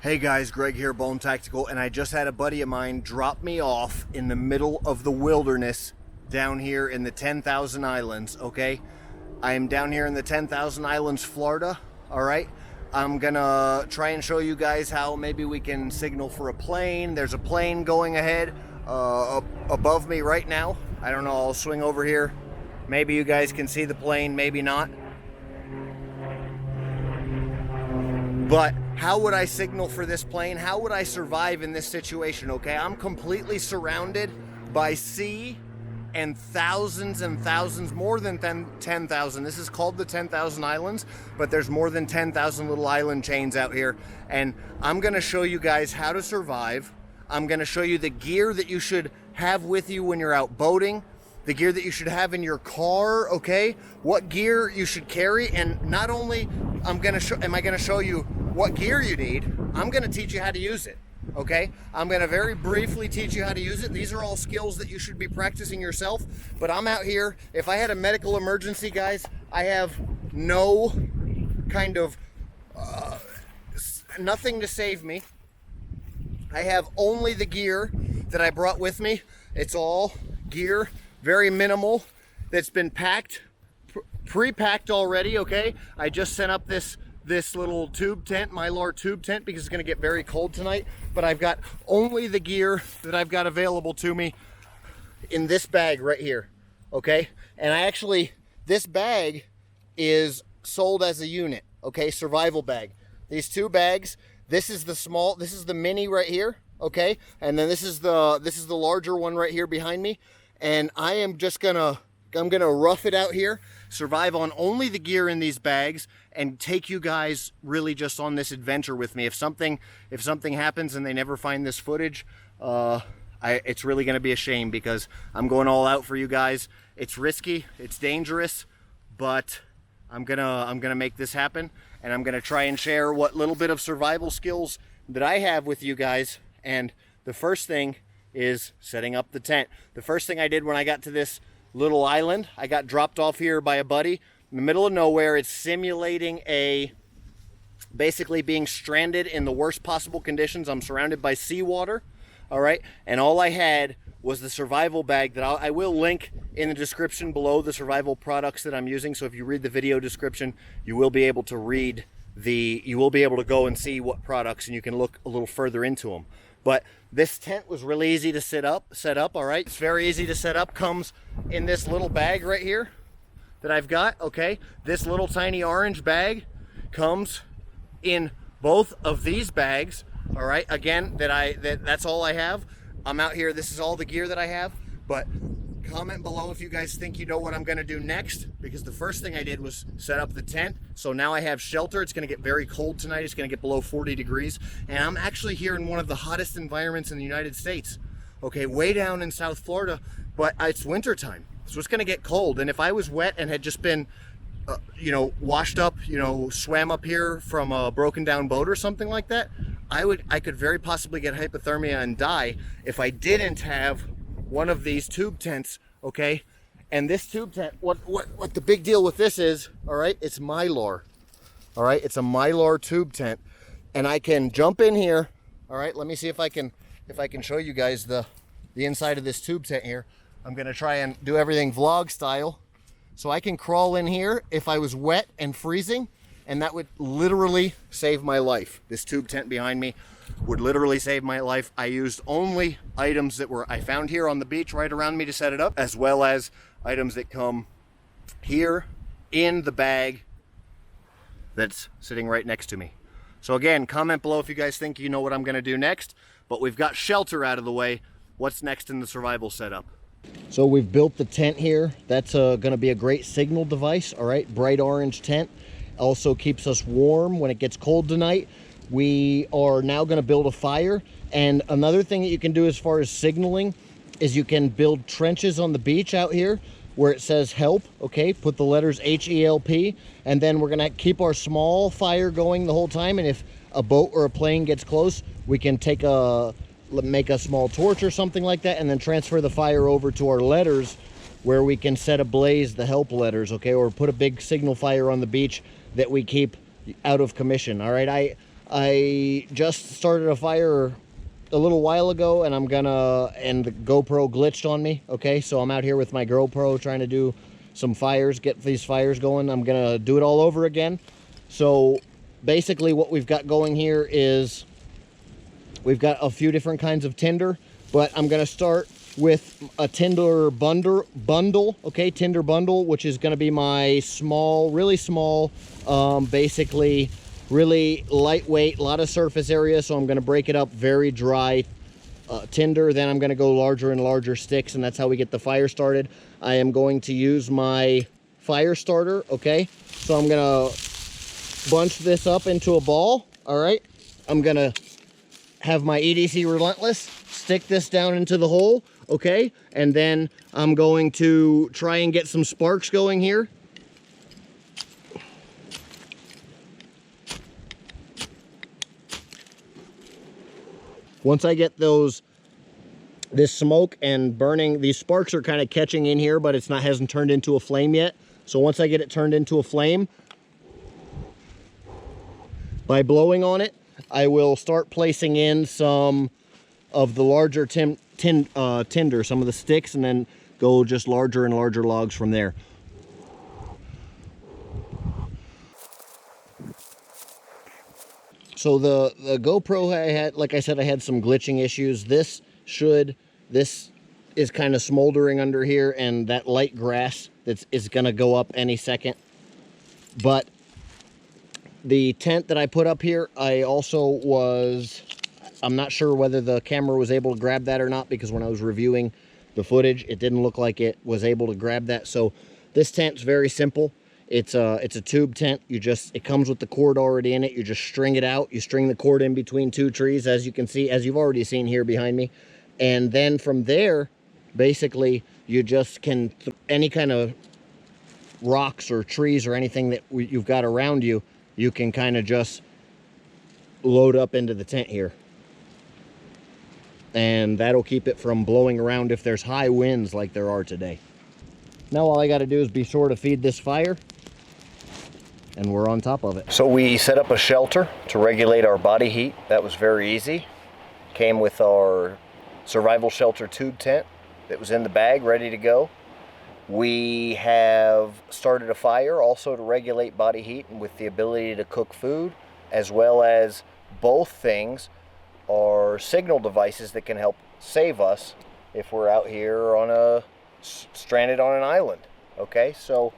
Hey guys, Greg here, Bone Tactical, and I just had a buddy of mine drop me off in the middle of the wilderness down here in the 10,000 Islands, okay? I am down here in the 10,000 Islands, Florida, all right? I'm gonna try and show you guys how maybe we can signal for a plane. There's a plane going ahead above me right now. I don't know, I'll swing over here. Maybe you guys can see the plane, maybe not. But how would I signal for this plane? How would I survive in this situation, okay? I'm completely surrounded by sea and thousands, more than 10,000. This is called the 10,000 Islands, but there's more than 10,000 little island chains out here. And I'm gonna show you guys how to survive. I'm gonna show you the gear that you should have with you when you're out boating, the gear that you should have in your car, okay? What gear you should carry, and not only am I gonna show you what gear you need, I'm gonna teach you how to use it, okay? I'm gonna very briefly teach you how to use it. These are all skills that you should be practicing yourself, but I'm out here. If I had a medical emergency, guys, I have no kind of, nothing to save me. I have only the gear that I brought with me. It's all gear, very minimal, that's been packed, pre-packed already, okay? I just sent up this little tube tent, Mylar tube tent, because it's gonna get very cold tonight, but I've got only the gear that I've got available to me in this bag right here, okay? And this bag is sold as a unit, okay? Survival bag. These two bags, this is the mini right here, okay? And then this is the larger one right here behind me. And I'm gonna rough it out here, survive on only the gear in these bags, and take you guys really just on this adventure with me. If something happens and they never find this footage, it's really gonna be a shame, because I'm going all out for you guys. It's risky, it's dangerous, but I'm gonna make this happen, and I'm gonna try and share what little bit of survival skills that I have with you guys. And the first thing is setting up the tent. The first thing I did when I got to this little island, I got dropped off here by a buddy in the middle of nowhere. It's simulating basically being stranded in the worst possible conditions. I'm surrounded by seawater, all right? And all I had was the survival bag that I will link in the description below, the survival products that I'm using. So if you read the video description, you will be able to go and see what products, and you can look a little further into them. But this tent was really easy to set up, all right? It's very easy to set up. Comes in this little bag right here that I've got, okay? This little tiny orange bag comes in both of these bags, all right? Again, that's all I have. I'm out here, this is all the gear that I have, but comment below if you guys think you know what I'm gonna do next, because the first thing I did was set up the tent. So now I have shelter. It's gonna get very cold tonight. It's gonna get below 40 degrees. And I'm actually here in one of the hottest environments in the United States. Okay, way down in South Florida, but it's winter time. So it's gonna get cold. And if I was wet and had just been, washed up, swam up here from a broken down boat or something like that, I could very possibly get hypothermia and die if I didn't have one of these tube tents, okay? And this tube tent, what the big deal with this is, all right, it's Mylar, all right? It's a Mylar tube tent, and I can jump in here, all right? Let me see if I can show you guys the inside of this tube tent here. I'm gonna try and do everything vlog style. So I can crawl in here if I was wet and freezing, and that would literally save my life. This tube tent behind me would literally save my life. I used only items that I found here on the beach right around me to set it up, as well as items that come here in the bag that's sitting right next to me. So again, comment below if you guys think you know what I'm gonna do next, but we've got shelter out of the way. What's next in the survival setup? So we've built the tent here. That's gonna be a great signal device, all right? Bright orange tent. Also keeps us warm when it gets cold tonight. We are now going to build a fire, and another thing that you can do as far as signaling is you can build trenches on the beach out here where it says help, okay? Put the letters HELP, and then we're going to keep our small fire going the whole time, and if a boat or a plane gets close, we can make a small torch or something like that, and then transfer the fire over to our letters where we can set ablaze the help letters, okay? Or put a big signal fire on the beach that we keep out of commission, all right? I just started a fire a little while ago, and and the GoPro glitched on me. Okay, so I'm out here with my GoPro trying to do some fires, get these fires going. I'm gonna do it all over again. So basically what we've got going here is we've got a few different kinds of tinder, but I'm gonna start with a tinder bundle, okay, tinder bundle, which is gonna be my small, really small, basically really lightweight, a lot of surface area, so I'm gonna break it up, very dry tinder. Then I'm gonna go larger and larger sticks, and that's how we get the fire started. I am going to use my fire starter, okay? So I'm gonna bunch this up into a ball, all right? I'm gonna have my EDC Relentless, stick this down into the hole, okay? And then I'm going to try and get some sparks going here. Once I get this smoke and burning, these sparks are kind of catching in here, but hasn't turned into a flame yet. So once I get it turned into a flame, by blowing on it, I will start placing in some of the larger tinder, some of the sticks, and then go just larger and larger logs from there. So the GoPro I had, like I said, I had some glitching issues. This is kind of smoldering under here, and that light grass is gonna go up any second. But the tent that I put up here, I'm not sure whether the camera was able to grab that or not, because when I was reviewing the footage, it didn't look like it was able to grab that. So this tent's very simple. It's a tube tent. It comes with the cord already in it. You just string it out. You string the cord in between two trees, as you can see, as you've already seen here behind me. And then from there, basically, you just can, any kind of rocks or trees or anything that you've got around you, you can kind of just load up into the tent here. And that'll keep it from blowing around if there's high winds like there are today. Now all I got to do is be sure to feed this fire, and we're on top of it. So we set up a shelter to regulate our body heat. That was very easy. Came with our survival shelter tube tent that was in the bag, ready to go. We have started a fire also to regulate body heat and with the ability to cook food, as well as both things are signal devices that can help save us if we're out here stranded on an island. Okay, so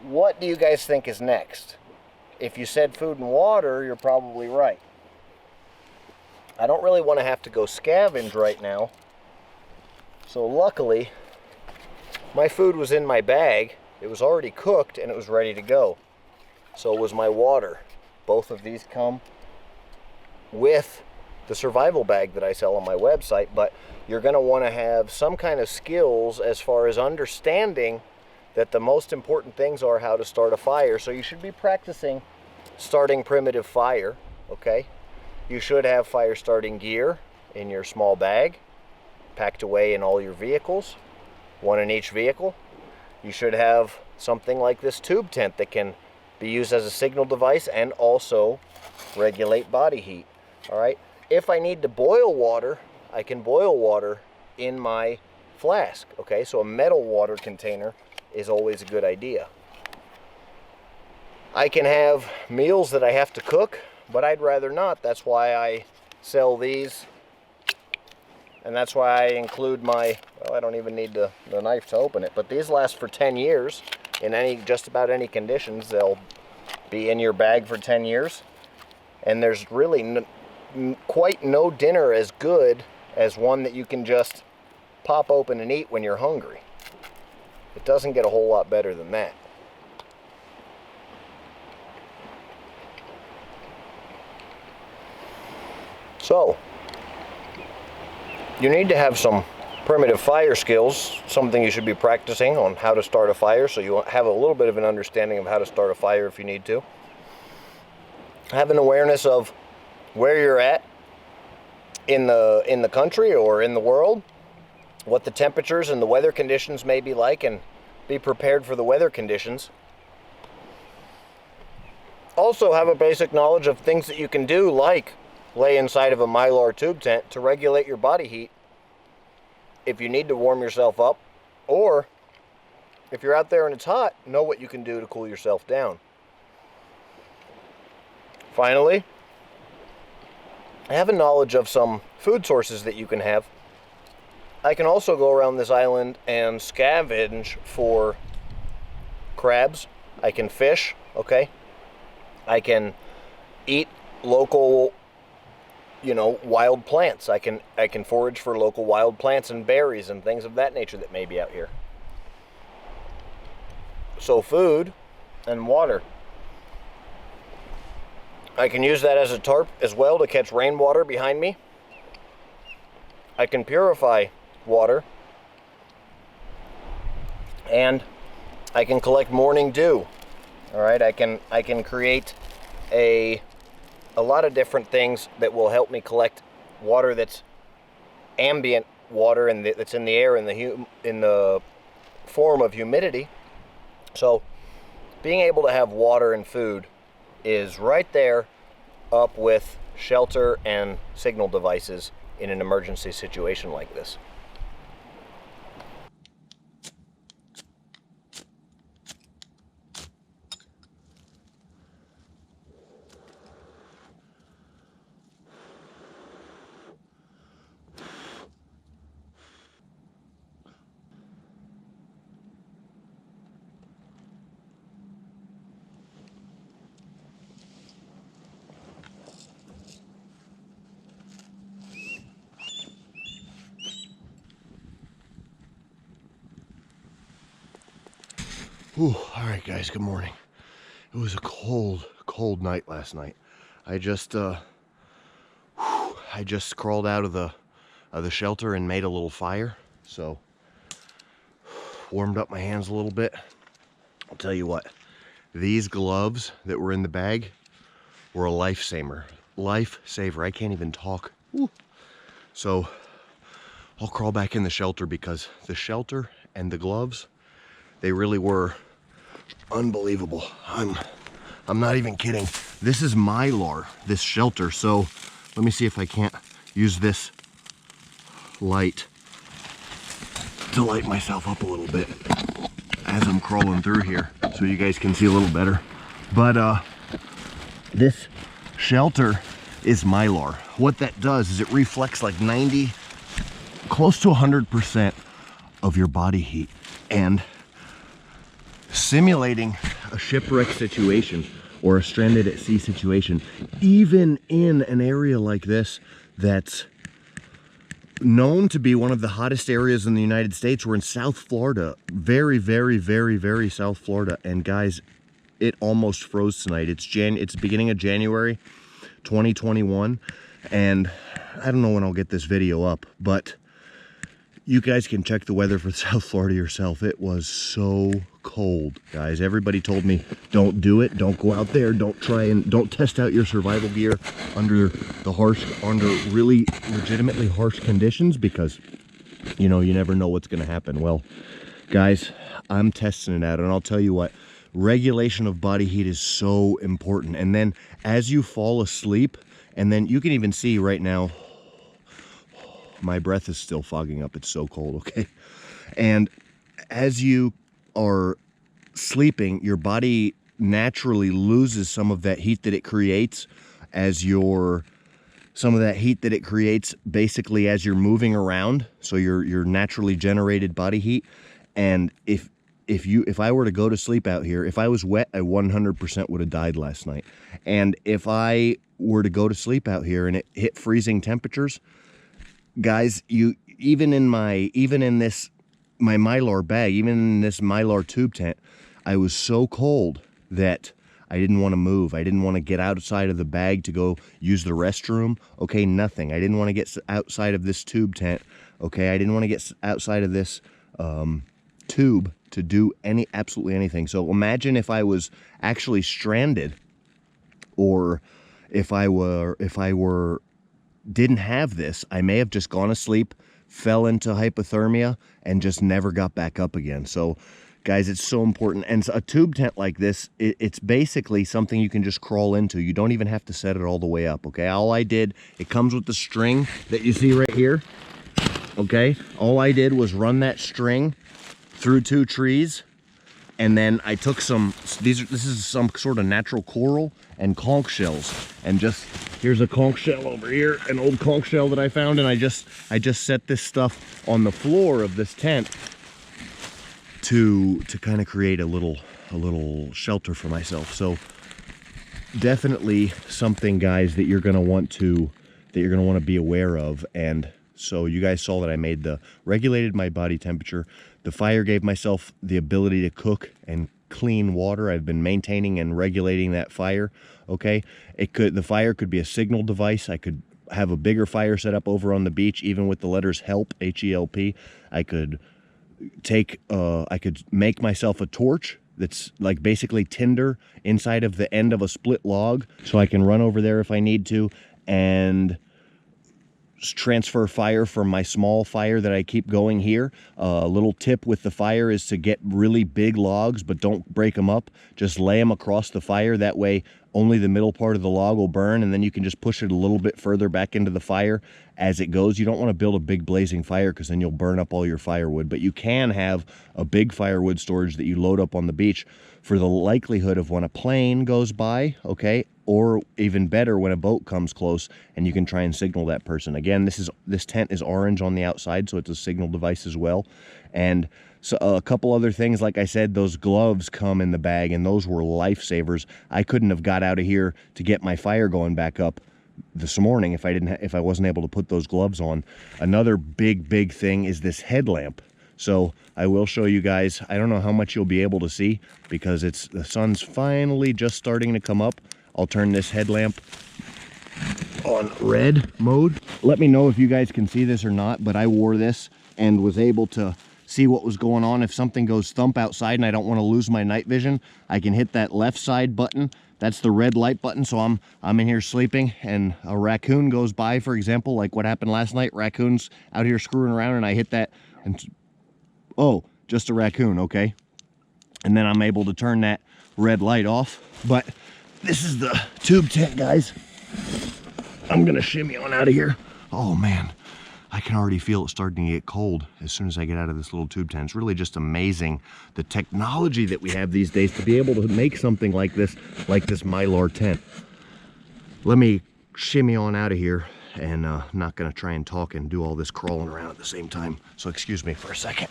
what do you guys think is next? If you said food and water, you're probably right. I don't really want to have to go scavenge right now. So luckily, my food was in my bag. It was already cooked and it was ready to go. So was my water. Both of these come with the survival bag that I sell on my website, but you're going to want to have some kind of skills as far as understanding that the most important things are how to start a fire. So you should be practicing starting primitive fire, okay? You should have fire starting gear in your small bag, packed away in all your vehicles, one in each vehicle. You should have something like this tube tent that can be used as a signal device and also regulate body heat, all right? If I need to boil water, I can boil water in my flask, okay? So a metal water container is always a good idea. I can have meals that I have to cook, but I'd rather not. That's why I sell these, and that's why I include my, well, I don't even need the knife to open it, but these last for 10 years in just about any conditions. They'll be in your bag for 10 years, and there's really quite no dinner as good as one that you can just pop open and eat when you're hungry. It doesn't get a whole lot better than that. So, you need to have some primitive fire skills, something you should be practicing on how to start a fire, so you have a little bit of an understanding of how to start a fire if you need to. Have an awareness of where you're at in the country or in the world, what the temperatures and the weather conditions may be like, and be prepared for the weather conditions. also have a basic knowledge of things that you can do, like lay inside of a Mylar tube tent to regulate your body heat if you need to warm yourself up, or if you're out there and it's hot, know what you can do to cool yourself down. Finally, I have a knowledge of some food sources that you can have. I can also go around this island and scavenge for crabs. I can fish, okay? I can eat local, wild plants. I can forage for local wild plants and berries and things of that nature that may be out here. So food and water. I can use that as a tarp as well to catch rainwater behind me. I can purify water. And I can collect morning dew. All right, I can create a lot of different things that will help me collect water that's ambient water and that's in the air in the form of humidity. So being able to have water and food is right there up with shelter and signal devices in an emergency situation like this. Ooh, all right, guys, good morning. It was a cold night last night. I just crawled out of the shelter and made a little fire. So warmed up my hands a little bit. I'll tell you what, these gloves that were in the bag were a lifesaver. I can't even talk. Ooh. So I'll crawl back in the shelter because the shelter and the gloves, they really were unbelievable. I'm not even kidding. This is Mylar, this shelter. So let me see if I can't use this light to light myself up a little bit as I'm crawling through here so you guys can see a little better. But this shelter is Mylar. What that does is it reflects like 90, close to 100% of your body heat, and simulating a shipwreck situation or a stranded at sea situation, even in an area like this that's known to be one of the hottest areas in the United States. We're in South Florida, very, very, very, very South Florida. And guys, it almost froze tonight. It's the beginning of January 2021, and I don't know when I'll get this video up, but you guys can check the weather for South Florida yourself. It was so cold, guys. Everybody told me, don't do it. Don't go out there. Don't test out your survival gear under really legitimately harsh conditions, because, you never know what's going to happen. Well, guys, I'm testing it out, and I'll tell you what, regulation of body heat is so important. And then as you fall asleep, and then you can even see right now, my breath is still fogging up. It's so cold, okay? And as you are sleeping, your body naturally loses some of that heat that it creates basically as you're moving around. So your naturally generated body heat. And if I were to go to sleep out here, if I was wet, I 100% would have died last night. And if I were to go to sleep out here and it hit freezing temperatures, guys, even in my Mylar bag, even in this Mylar tube tent, I was so cold that I didn't want to move. I didn't want to get outside of the bag to go use the restroom. Okay, nothing. I didn't want to get outside of this tube tent. Okay, I didn't want to get outside of this tube to do absolutely anything. So imagine if I was actually stranded, or if I didn't have this, I may have just gone to sleep, fell into hypothermia, and just never got back up again. So Guys, it's so important. And a tube tent like this, it's basically something you can just crawl into. You don't even have to set it all the way up, okay? All I did, it comes with the string that you see right here, okay? All I did was run that string through 2 trees, and then I took this is some sort of natural coral and conch shells, and just, here's a conch shell over here, an old conch shell that I found, and I just set this stuff on the floor of this tent to kind of create a little shelter for myself. So definitely something, guys, that you're going to want to be aware of. And so you guys saw that I regulated my body temperature. The fire gave myself the ability to cook and clean water. I've been maintaining and regulating that fire. Okay, the fire could be a signal device. I could have a bigger fire set up over on the beach, even with the letters HELP, H-E-L-P. I could make myself a torch that's like basically tinder inside of the end of a split log, so I can run over there if I need to and transfer fire from my small fire that I keep going here. A little tip with the fire is to get really big logs, but don't break them up. Just lay them across the fire. That way only the middle part of the log will burn, and then you can just push it a little bit further back into the fire as it goes. You don't want to build a big blazing fire because then you'll burn up all your firewood, but you can have a big firewood storage that you load up on the beach for the likelihood of when a plane goes by, okay, or even better, when a boat comes close and you can try and signal that person. Again, this tent is orange on the outside, so it's a signal device as well. And so a couple other things, like I said, those gloves come in the bag, and those were lifesavers. I couldn't have got out of here to get my fire going back up this morning if I wasn't able to put those gloves on. Another big thing is this headlamp. So I will show you guys. I don't know how much you'll be able to see because the sun's finally just starting to come up. I'll turn this headlamp on red mode. Let me know if you guys can see this or not, but I wore this and was able to see what was going on. If something goes thump outside and I don't want to lose my night vision, I can hit that left side button. That's the red light button. So I'm in here sleeping and a raccoon goes by, for example, like what happened last night. Raccoons out here screwing around and I hit that and, oh, just a raccoon, okay. And then I'm able to turn that red light off. But this is the tube tent, guys. I'm gonna shimmy on out of here. Oh man, I can already feel it starting to get cold as soon as I get out of this little tube tent. It's really just amazing the technology that we have these days to be able to make something like this Mylar tent. Let me shimmy on out of here, and I'm not gonna try and talk and do all this crawling around at the same time. So excuse me for a second.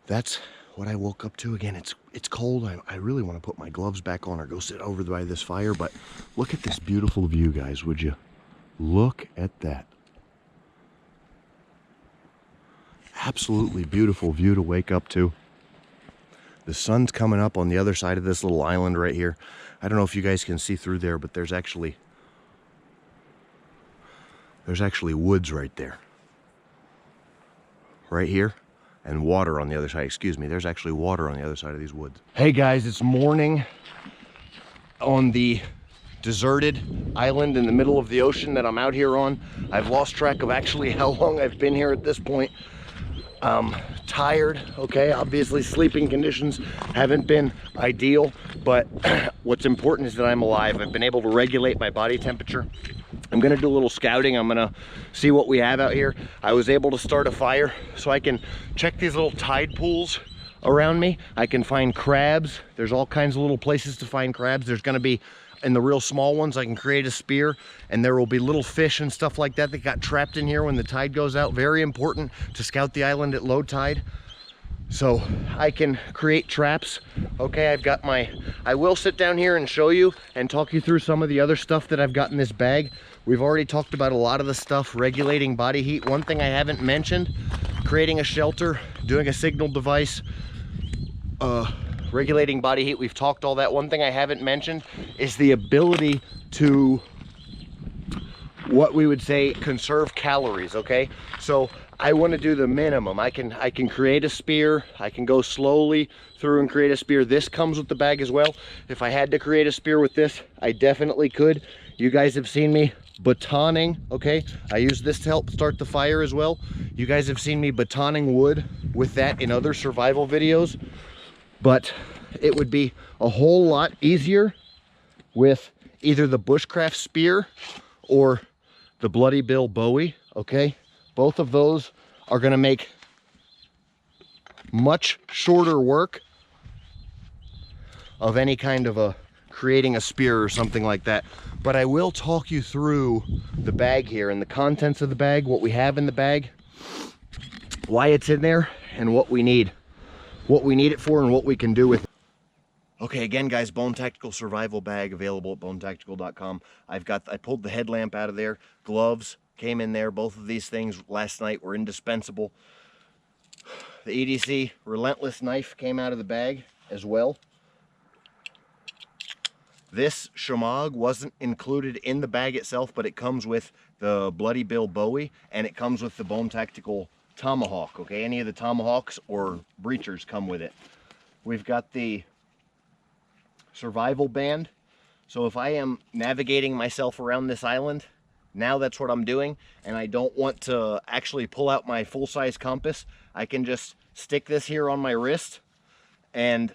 That's what I woke up to. Again, it's cold. I really want to put my gloves back on or go sit over by this fire, but look at this beautiful view, guys, would you? Look at that. Absolutely beautiful view to wake up to. The sun's coming up on the other side of this little island right here. I don't know if you guys can see through there, but there's actually woods right there. Right here. And water on the other side. Excuse me, there's actually water on the other side of these woods. Hey guys, it's morning on the deserted island in the middle of the ocean that I'm out here on. I've lost track of actually how long I've been here at this point. Tired, okay, obviously sleeping conditions haven't been ideal, but what's important is that I'm alive. I've been able to regulate my body temperature. I'm gonna do a little scouting. I'm gonna see what we have out here. I was able to start a fire so I can check these little tide pools around me. I can find crabs. There's all kinds of little places to find crabs. There's gonna be, in the real small ones, I can create a spear, and there will be little fish and stuff like that that got trapped in here when the tide goes out. Very important to scout the island at low tide, so I can create traps. Okay, I will sit down here and show you and talk you through some of the other stuff that I've got in this bag. We've already talked about a lot of the stuff, regulating body heat. One thing I haven't mentioned, creating a shelter, doing a signal device, regulating body heat. We've talked all that. One thing I haven't mentioned is the ability to, what we would say, conserve calories, okay? So I want to do the minimum. I can create a spear. I can go slowly through and create a spear. This comes with the bag as well. If I had to create a spear with this, I definitely could. You guys have seen me batoning, okay? I use this to help start the fire as well. You guys have seen me batoning wood with that in other survival videos. but it would be a whole lot easier with either the bushcraft spear or the Bloody Bill Bowie, okay? Both of those are gonna make much shorter work of any kind of creating a spear or something like that. But I will talk you through the bag here and the contents of the bag, what we have in the bag, why it's in there, and what we need it for and what we can do with it. Okay, again guys, Bone Tactical Survival Bag available at bonetactical.com. I pulled the headlamp out of there, gloves came in there. Both of these things last night were indispensable. The EDC Relentless knife came out of the bag as well. This Shemagh wasn't included in the bag itself, but it comes with the Bloody Bill Bowie, and it comes with the Bone Tactical Tomahawk, okay? Any of the tomahawks or breachers come with it. We've got the survival band. So if I am navigating myself around this island, now that's what I'm doing, and I don't want to actually pull out my full-size compass, I can just stick this here on my wrist, and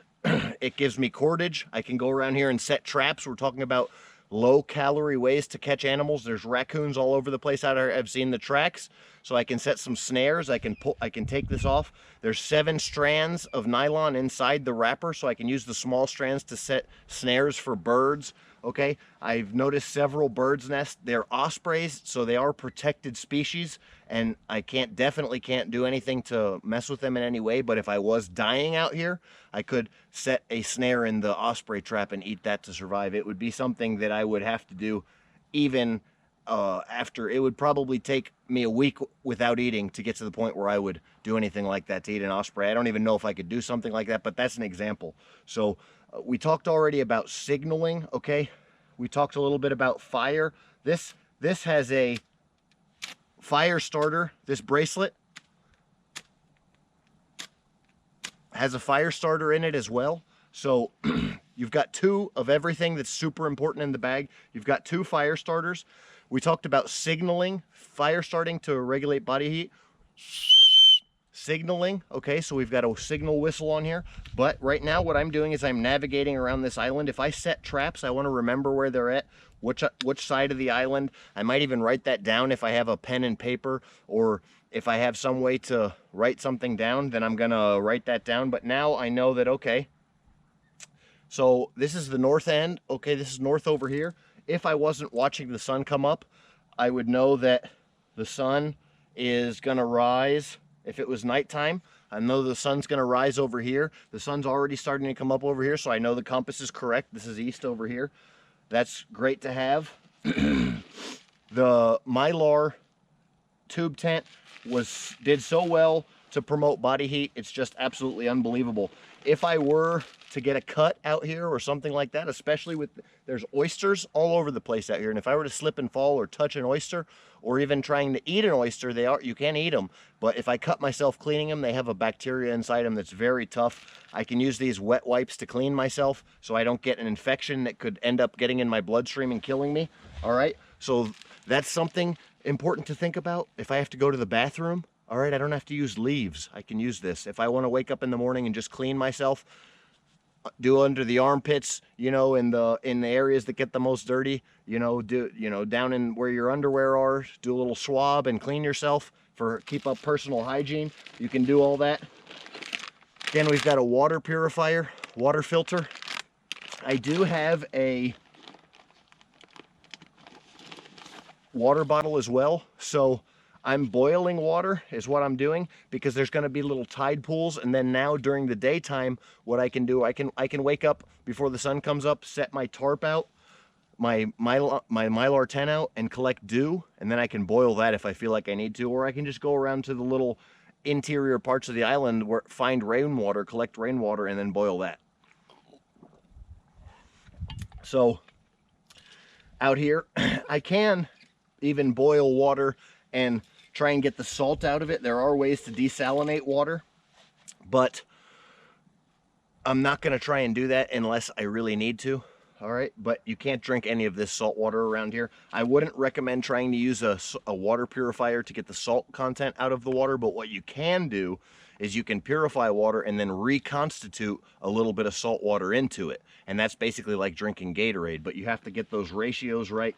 it gives me cordage. I can go around here and set traps. We're talking about low-calorie ways to catch animals. There's raccoons all over the place out here. I've seen the tracks, so I can set some snares. I can take this off. There's 7 strands of nylon inside the wrapper, so I can use the small strands to set snares for birds. Okay, I've noticed several birds' nests. They're ospreys, so they are protected species, and I definitely can't do anything to mess with them in any way. But if I was dying out here, I could set a snare in the osprey trap and eat that to survive. It would be something that I would have to do even after. It would probably take me a week without eating to get to the point where I would do anything like that to eat an osprey. I don't even know if I could do something like that, but that's an example. So we talked already about signaling, okay? We talked a little bit about fire. This has a fire starter. This bracelet has a fire starter in it as well. So you've got 2 of everything that's super important in the bag. You've got 2 fire starters. We talked about signaling, fire starting to regulate body heat. Signaling, okay, so we've got a signal whistle on here. But right now what I'm doing is I'm navigating around this island. If I set traps, I want to remember where they're at, which side of the island. I might even write that down if I have a pen and paper, or if I have some way to write something down, then I'm gonna write that down. But now I know that, okay, so this is the north end, okay, this is north over here. If I wasn't watching the sun come up, I would know that the sun is gonna rise. If it was nighttime, I know the sun's gonna rise over here. The sun's already starting to come up over here, so I know the compass is correct. This is east over here. That's great to have. The Mylar tube tent did so well to promote body heat. It's just absolutely unbelievable. If I were to get a cut out here or something like that, especially there's oysters all over the place out here, and if I were to slip and fall or touch an oyster, or even trying to eat an oyster, you can eat them, but if I cut myself cleaning them, they have a bacteria inside them that's very tough. I can use these wet wipes to clean myself so I don't get an infection that could end up getting in my bloodstream and killing me. All right, so that's something important to think about. If I have to go to the bathroom, all right, I don't have to use leaves. I can use this. If I want to wake up in the morning and just clean myself, do under the armpits, you know, in the areas that get the most dirty, down in where your underwear are, do a little swab and clean yourself keep up personal hygiene. You can do all that. Again, we've got a water purifier, water filter. I do have a water bottle as well, so I'm boiling water is what I'm doing, because there's going to be little tide pools. And then now during the daytime, what I can do, I can wake up before the sun comes up, set my tarp out, my Mylar tent out, and collect dew, and then I can boil that if I feel like I need to, or I can just go around to the little interior parts of the island where find rainwater, collect rainwater, and then boil that. So out here, I can even boil water and try and get the salt out of it. There are ways to desalinate water, but I'm not going to try and do that unless I really need to. All right, but you can't drink any of this salt water around here. I wouldn't recommend trying to use a water purifier to get the salt content out of the water, but what you can do is you can purify water and then reconstitute a little bit of salt water into it. And that's basically like drinking Gatorade, but you have to get those ratios right.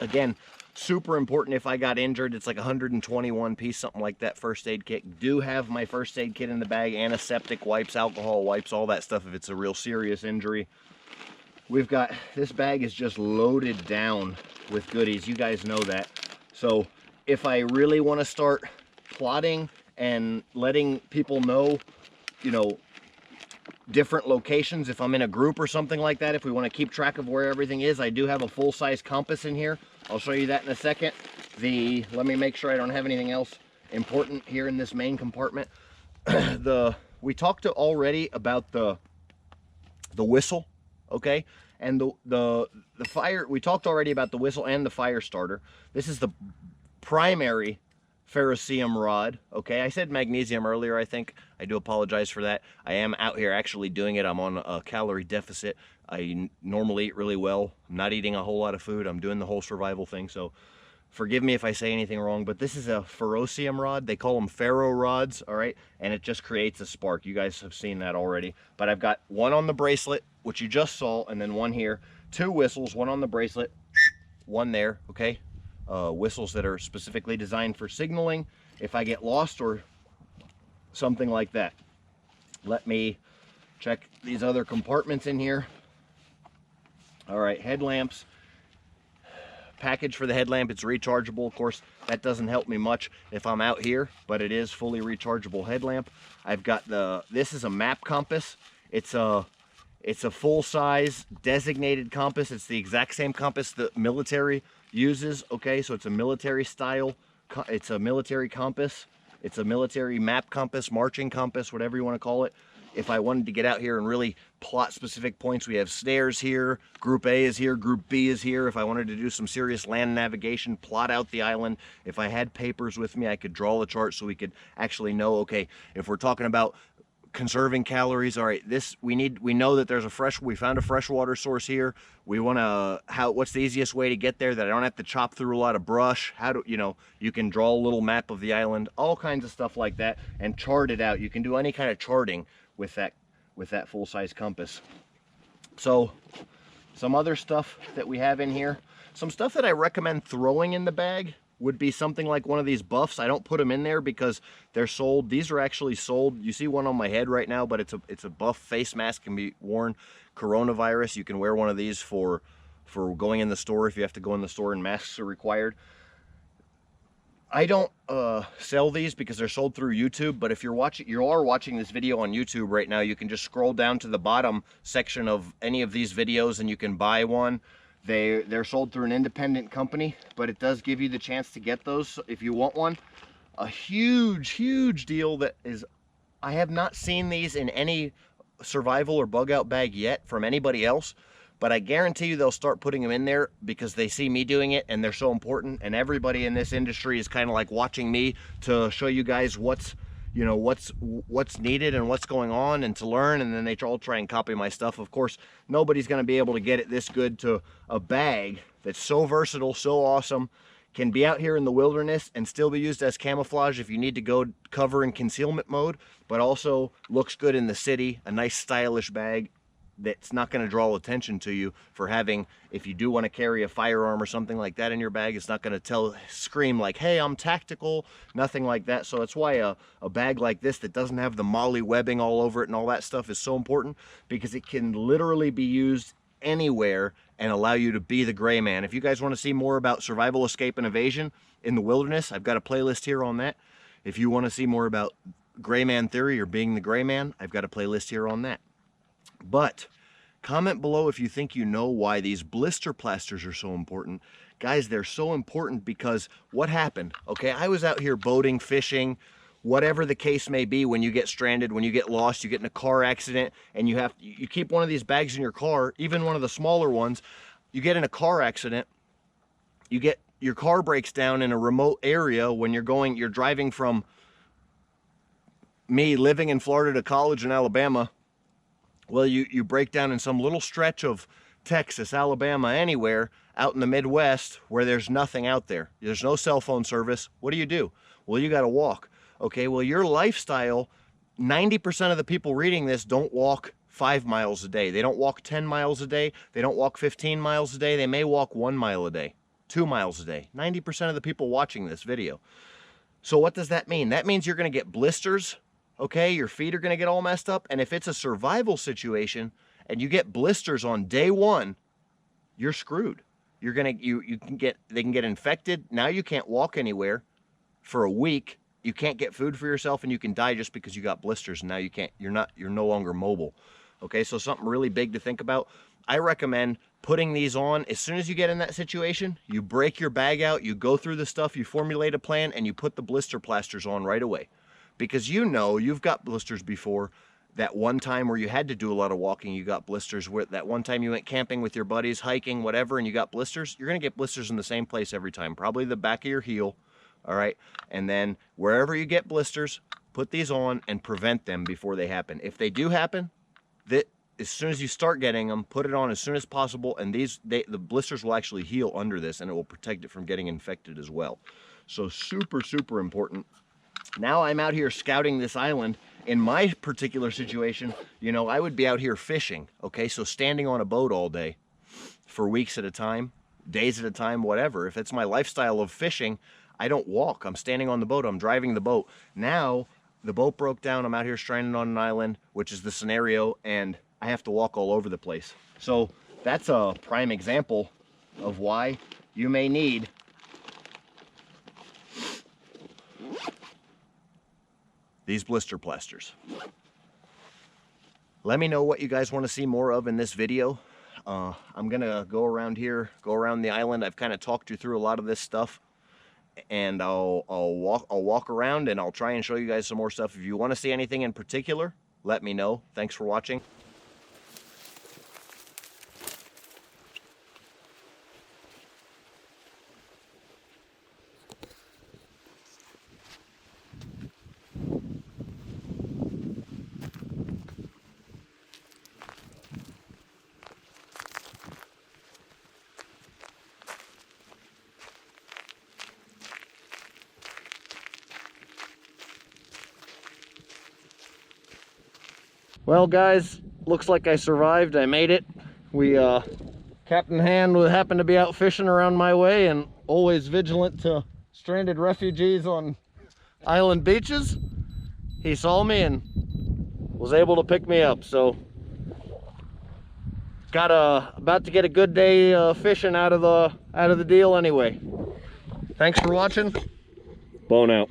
Again, super important. If I got injured, it's like 121 piece, something like that, first aid kit. Do have my first aid kit in the bag, antiseptic wipes, alcohol wipes, all that stuff if it's a real serious injury. We've got, this bag is just loaded down with goodies. You guys know that. So if I really want to start plotting and letting people know, you know, different locations, if I'm in a group or something like that, if we want to keep track of where everything is, I do have a full-size compass in here. I'll show you that in a second. Let me make sure I don't have anything else important here in this main compartment. We talked already about the whistle, okay? And the fire, we talked already about the whistle and the fire starter. This is the primary ferrocerium rod, okay? I said magnesium earlier, I think. I do apologize for that. I am out here actually doing it. I'm on a calorie deficit. I normally eat really well. I'm not eating a whole lot of food. I'm doing the whole survival thing, so forgive me if I say anything wrong, but this is a ferrocerium rod. They call them ferro rods, all right? And it just creates a spark. You guys have seen that already. But I've got one on the bracelet, which you just saw, and then one here. 2 whistles, one on the bracelet, one there, okay? Whistles that are specifically designed for signaling if I get lost or something like that. Let me check these other compartments in here. All right, headlamps. Package for the headlamp, it's rechargeable. Of course, that doesn't help me much if I'm out here, but it is fully rechargeable headlamp. I've got this is a map compass. It's a full-size designated compass. It's the exact same compass the military uses, okay? So it's a military style, it's a military compass. It's a military map compass, marching compass, whatever you want to call it. If I wanted to get out here and really plot specific points, we have stairs here, Group A is here, Group B is here. If I wanted to do some serious land navigation, plot out the island. If I had papers with me, I could draw the chart so we could actually know, okay, if we're talking about conserving calories, all right, we know that we found a freshwater source here. We want to, what's the easiest way to get there that I don't have to chop through a lot of brush? You can draw a little map of the island, all kinds of stuff like that, and chart it out. You can do any kind of charting with that full-size compass. So some other stuff that we have in here, some stuff that I recommend throwing in the bag would be something like one of these buffs. I don't put them in there because they're sold. These are actually sold. You see one on my head right now, but it's a buff face mask, can be worn. Coronavirus, you can wear one of these for going in the store if you have to go in the store and masks are required. I don't sell these because they're sold through YouTube, but if you are watching this video on YouTube right now, you can just scroll down to the bottom section of any of these videos and you can buy one. They're sold through an independent company, but it does give you the chance to get those if you want one. A huge deal that is, I have not seen these in any survival or bug out bag yet from anybody else, but I guarantee you they'll start putting them in there because they see me doing it and they're so important, and everybody in this industry is kind of like watching me to show you guys what's needed and what's going on and to learn, and then they all try and copy my stuff. Of course, nobody's going to be able to get it this good to a bag that's so versatile, so awesome, can be out here in the wilderness and still be used as camouflage if you need to go cover in concealment mode, but also looks good in the city, a nice stylish bag that's not going to draw attention to you for having, if you do want to carry a firearm or something like that in your bag, it's not going to scream like, hey, I'm tactical, nothing like that. So that's why a bag like this that doesn't have the MOLLE webbing all over it and all that stuff is so important, because it can literally be used anywhere and allow you to be the gray man. If you guys want to see more about survival, escape, and evasion in the wilderness, I've got a playlist here on that. If you want to see more about gray man theory or being the gray man, I've got a playlist here on that. But comment below if you think you know why these blister plasters are so important. Guys, they're so important because what happened? Okay, I was out here boating, fishing, whatever the case may be. When you get stranded, when you get lost, you get in a car accident, and you keep one of these bags in your car, even one of the smaller ones. You get in a car accident, your car breaks down in a remote area when you're driving from me living in Florida to college in Alabama. Well, you break down in some little stretch of Texas, Alabama, anywhere out in the Midwest where there's nothing out there. There's no cell phone service. What do? Well, you got to walk. Okay, well, your lifestyle, 90% of the people reading this don't walk 5 miles a day. They don't walk 10 miles a day. They don't walk 15 miles a day. They may walk 1 mile a day, 2 miles a day. 90% of the people watching this video. So what does that mean? That means you're going to get blisters, okay? Your feet are going to get all messed up. And if it's a survival situation and you get blisters on day one, you're screwed. You're going to, they can get infected. Now you can't walk anywhere for a week. You can't get food for yourself, and you can die just because you got blisters. And now you can't, you're no longer mobile. Okay, so something really big to think about. I recommend putting these on as soon as you get in that situation. You break your bag out, you go through the stuff, you formulate a plan, and you put the blister plasters on right away. Because you know you've got blisters before. That one time where you had to do a lot of walking, you got blisters. Where that one time you went camping with your buddies, hiking, whatever, and you got blisters, you're gonna get blisters in the same place every time. Probably the back of your heel, all right? And then wherever you get blisters, put these on and prevent them before they happen. If they do happen, as soon as you start getting them, put it on as soon as possible, and the blisters will actually heal under this, and it will protect it from getting infected as well. So super, super important. Now I'm out here scouting this island. In my particular situation, you know, I would be out here fishing, okay? So standing on a boat all day for weeks at a time, days at a time, whatever. If it's my lifestyle of fishing, I don't walk. I'm standing on the boat. I'm driving the boat. Now, the boat broke down. I'm out here stranded on an island, which is the scenario, and I have to walk all over the place. So that's a prime example of why you may need these blister plasters. Let me know what you guys want to see more of in this video. I'm gonna go around here, go around the island. I've kind of talked you through a lot of this stuff, and I'll walk around and I'll try and show you guys some more stuff. If you want to see anything in particular, let me know. Thanks for watching. Well, guys, looks like I survived. I made it. Captain Hand happened to be out fishing around my way, and always vigilant to stranded refugees on island beaches. He saw me and was able to pick me up. So about to get a good day fishing out of the deal anyway. Thanks for watching. Bone out.